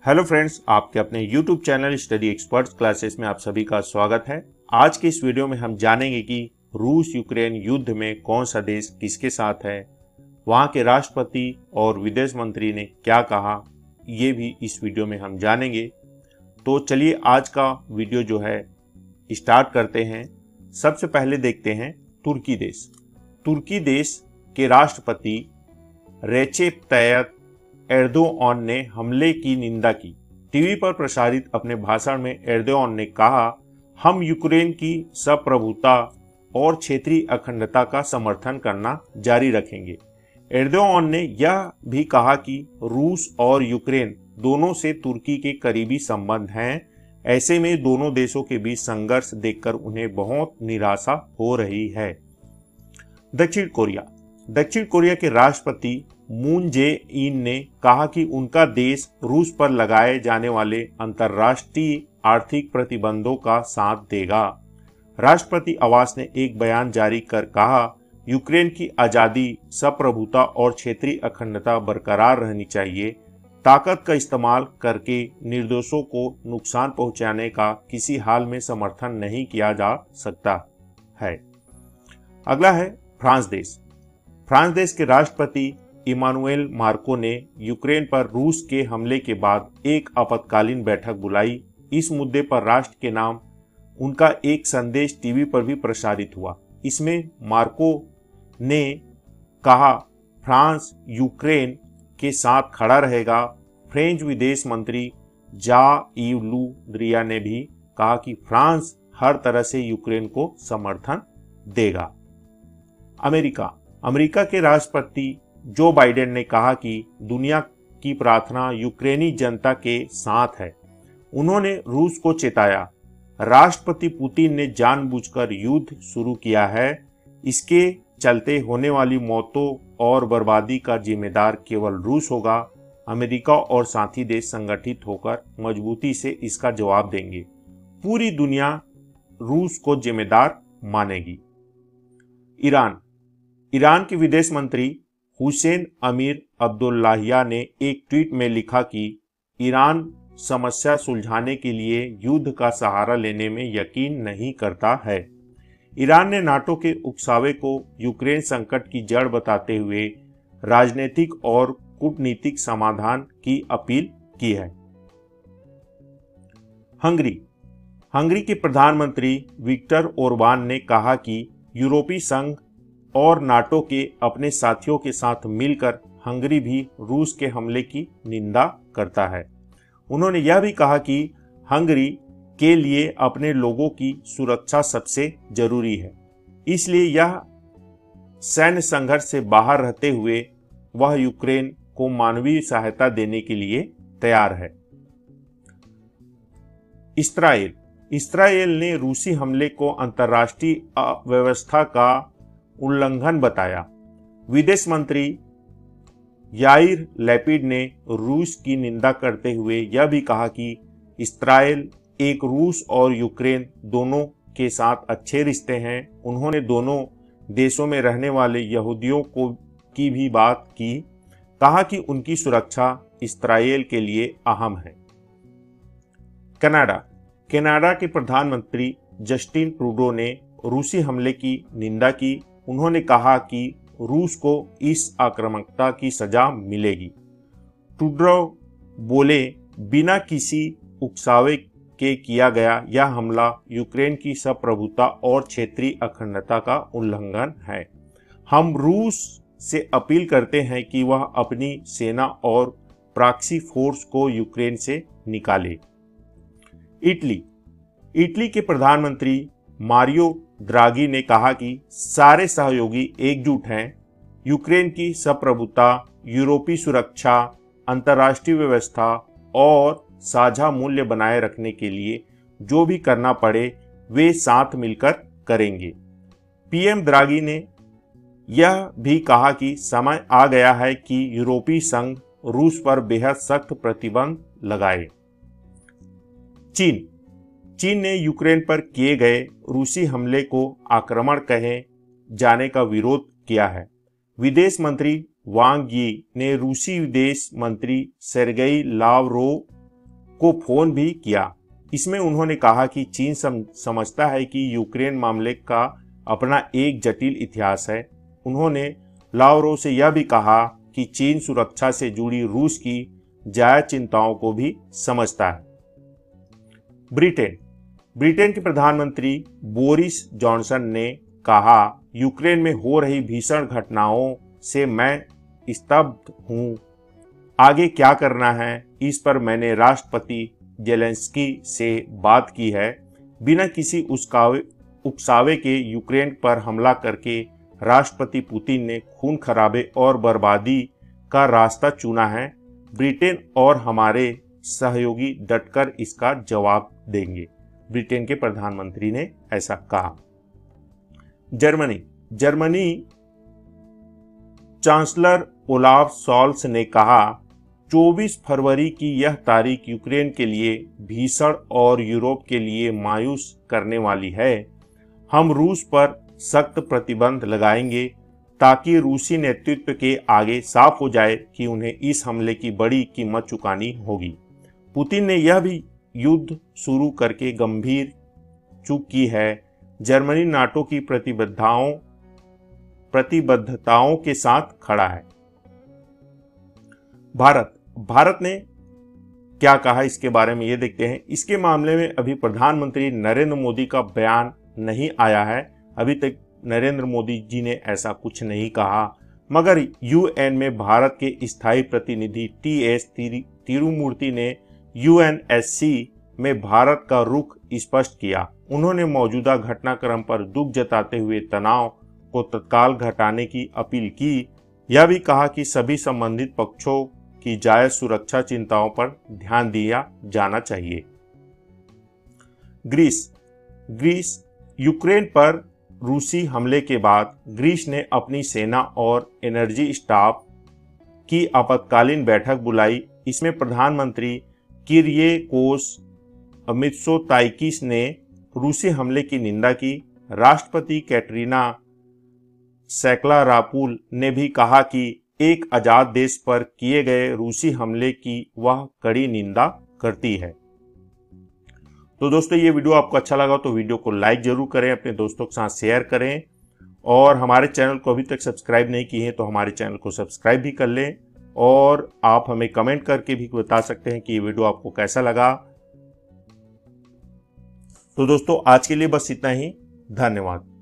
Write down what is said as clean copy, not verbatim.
Hello friends, आपके अपने YouTube channel study experts classes में आप सभी का स्वागत है। आज के इस वीडियो में हम जानेंगे कि रूस यूक्रेन युद्ध में कौन सा देश किसके साथ है, वहां के राष्ट्रपति और विदेश मंत्री ने क्या कहा, ये भी इस वीडियो में हम जानेंगे। तो चलिए आज का वीडियो जो है स्टार्ट करते हैं। सबसे पहले देखते हैं तुर्की देश। तुर्की देश के राष्ट्रपति रेचेप तय्यप एर्दोआन ने हमले की निंदा की। टीवी पर प्रसारित अपने भाषण में एर्दोआन ने कहा, हम यूक्रेन की संप्रभुता और क्षेत्रीय अखंडता का समर्थन करना जारी रखेंगे। एर्दोआन ने यह भी कहा कि रूस और यूक्रेन दोनों से तुर्की के करीबी संबंध हैं। ऐसे में दोनों देशों के बीच संघर्ष देखकर उन्हें बहुत निराशा हो रही है। दक्षिण कोरिया के राष्ट्रपति मून जे इन ने कहा कि उनका देश रूस पर लगाए जाने वाले अंतर्राष्ट्रीय आर्थिक प्रतिबंधों का साथ देगा। राष्ट्रपति आवास ने एक बयान जारी कर कहा, यूक्रेन की आज़ादी, संप्रभुता और क्षेत्रीय अखंडता बरकरार रहनी चाहिए। ताकत का इस्तेमाल करके निर्दोषों को नुकसान पहुंचाने का किसी हाल में समर्थन नहीं किया जा सकता है। अगला है फ्रांस देश। फ्रांस देश के राष्ट्रपति इमानुएल मार्को ने यूक्रेन पर रूस के हमले के बाद एक आपातकालीन बैठक बुलाई। इस मुद्दे पर राष्ट्र के नाम उनका एक संदेश टीवी पर भी प्रसारित हुआ। इसमें मार्को ने कहा, फ्रांस यूक्रेन के साथ खड़ा रहेगा। फ्रेंच विदेश मंत्री जा-इव लू द्रिया ने भी कहा कि फ्रांस हर तरह से यूक्रेन को समर्थन देगा। अमेरिका के राष्ट्रपति जो बाइडेन ने कहा कि दुनिया की प्रार्थना यूक्रेनी जनता के साथ है। उन्होंने रूस को चेताया, राष्ट्रपति पुतिन ने जानबूझकर युद्ध शुरू किया है। इसके चलते होने वाली मौतों और बर्बादी का जिम्मेदार केवल रूस होगा। अमेरिका और साथी देश संगठित होकर मजबूती से इसका जवाब देंगे। पूरी दुनिया रूस को जिम्मेदार मानेगी। ईरान के विदेश मंत्री हुसैन अमीर अब्दुल्लाहिया ने एक ट्वीट में लिखा कि ईरान समस्या सुलझाने के लिए युद्ध का सहारा लेने में यकीन नहीं करता है। ईरान ने नाटो के उकसावे को यूक्रेन संकट की जड़ बताते हुए राजनीतिक और कूटनीतिक समाधान की अपील की है। हंगरी के प्रधानमंत्री विक्टर ओरबान ने कहा कि यूरोपीय संघ और नाटो के अपने साथियों के साथ मिलकर हंगरी भी रूस के हमले की निंदा करता है। उन्होंने यह भी कहा कि हंगरी के लिए अपने लोगों की सुरक्षा सबसे जरूरी है, इसलिए यह सैन्य संघर्ष से बाहर रहते हुए वह यूक्रेन को मानवीय सहायता देने के लिए तैयार है। इसराइल ने रूसी हमले को अंतर्राष्ट्रीय व्यवस्था का उल्लंघन बताया। विदेश मंत्री याइर लैपिड ने रूस की निंदा करते हुए यह भी कहा कि इसराइल एक रूस और यूक्रेन दोनों के साथ अच्छे रिश्ते हैं। उन्होंने दोनों देशों में रहने वाले यहूदियों की भी बात की, कहा कि उनकी सुरक्षा इसराइल के लिए अहम है। कनाडा के प्रधानमंत्री जस्टिन ट्रूडो ने रूसी हमले की निंदा की। उन्होंने कहा कि रूस को इस आक्रामकता की सजा मिलेगी। ट्रूडो बोले, बिना किसी उकसावे के किया गया यह हमला यूक्रेन की संप्रभुता और क्षेत्रीय अखंडता का उल्लंघन है। हम रूस से अपील करते हैं कि वह अपनी सेना और प्रॉक्सी फोर्स को यूक्रेन से निकाले। इटली के प्रधानमंत्री मारियो द्रागी ने कहा कि सारे सहयोगी एकजुट हैं। यूक्रेन की संप्रभुता, यूरोपीय सुरक्षा, अंतर्राष्ट्रीय व्यवस्था और साझा मूल्य बनाए रखने के लिए जो भी करना पड़े वे साथ मिलकर करेंगे। पीएम द्रागी ने यह भी कहा कि समय आ गया है कि यूरोपीय संघ रूस पर बेहद सख्त प्रतिबंध लगाए। चीन ने यूक्रेन पर किए गए रूसी हमले को आक्रमण कहे जाने का विरोध किया है। विदेश मंत्री वांग यी ने रूसी विदेश मंत्री सेर्गेई लावरोव को फोन भी किया। इसमें उन्होंने कहा कि चीन समझता है कि यूक्रेन मामले का अपना एक जटिल इतिहास है। उन्होंने लावरोव से यह भी कहा कि चीन सुरक्षा से जुड़ी रूस की जायज चिंताओं को भी समझता है। ब्रिटेन के प्रधानमंत्री बोरिस जॉनसन ने कहा, यूक्रेन में हो रही भीषण घटनाओं से मैं स्तब्ध हूं। आगे क्या करना है इस पर मैंने राष्ट्रपति जेलेंस्की से बात की है। बिना किसी उकसावे के यूक्रेन पर हमला करके राष्ट्रपति पुतिन ने खून खराबे और बर्बादी का रास्ता चुना है। ब्रिटेन और हमारे सहयोगी डटकर इसका जवाब देंगे। ब्रिटेन के प्रधानमंत्री ने ऐसा कहा। जर्मनी चांसलर ओलाफ शॉल्स ने कहा, 24 फरवरी की यह तारीख यूक्रेन के लिए भीषण और यूरोप के लिए मायूस करने वाली है। हम रूस पर सख्त प्रतिबंध लगाएंगे ताकि रूसी नेतृत्व के आगे साफ हो जाए कि उन्हें इस हमले की बड़ी कीमत चुकानी होगी। पुतिन ने यह भी युद्ध शुरू करके गंभीर चूक की है। जर्मनी नाटो की प्रतिबद्धताओं के साथ खड़ा है। भारत ने क्या कहा इसके बारे में ये देखते हैं। इसके मामले में अभी प्रधानमंत्री नरेंद्र मोदी का बयान नहीं आया है। अभी तक नरेंद्र मोदी जी ने ऐसा कुछ नहीं कहा, मगर यूएन में भारत के स्थायी प्रतिनिधि टीएस तिरुमूर्ति ने यूएनएससी में भारत का रुख स्पष्ट किया। उन्होंने मौजूदा घटनाक्रम पर दुख जताते हुए तनाव को तत्काल घटाने की अपील की। यह भी कहा कि सभी संबंधित पक्षों की जायज सुरक्षा चिंताओं पर ध्यान दिया जाना चाहिए। ग्रीस यूक्रेन पर रूसी हमले के बाद ग्रीस ने अपनी सेना और एनर्जी स्टाफ की आपातकालीन बैठक बुलाई। इसमें प्रधानमंत्री किरियाकोस मित्सोताकिस ने रूसी हमले की निंदा की। राष्ट्रपति कैटरीना सैकलारापुल ने भी कहा कि एक आजाद देश पर किए गए रूसी हमले की वह कड़ी निंदा करती है। तो दोस्तों, ये वीडियो आपको अच्छा लगा तो वीडियो को लाइक जरूर करें, अपने दोस्तों के साथ शेयर करें और हमारे चैनल को अभी तक सब्सक्राइब नहीं किए हैं तो हमारे चैनल को सब्सक्राइब भी कर लें। और आप हमें कमेंट करके भी बता सकते हैं कि ये वीडियो आपको कैसा लगा। तो दोस्तों, आज के लिए बस इतना ही। धन्यवाद।